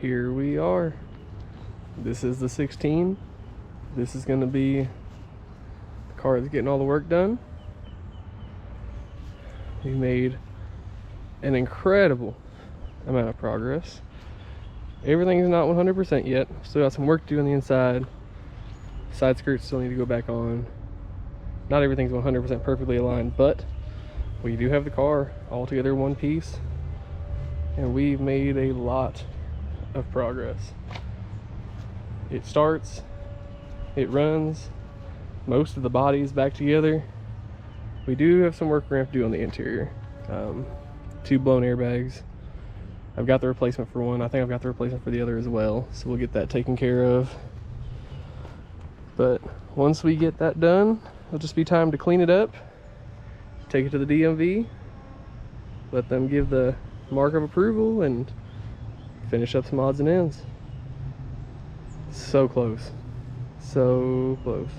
here we are. This is the 16. This is going to be the car that's getting all the work done. We made an incredible amount of progress. Everything's not 100% yet. Still got some work to do on the inside. Side skirts still need to go back on. Not everything's 100% perfectly aligned, but we do have the car all together in one piece, and we've made a lot of progress. It starts, it runs, most of the body is back together. We do have some work we're gonna have to do on the interior. 2 blown airbags. I've got the replacement for one. I think I've got the replacement for the other as well, so we'll get that taken care of. But once we get that done, it'll just be time to clean it up, take it to the DMV, let them give the mark of approval, and finish up some odds and ends. So close. So close.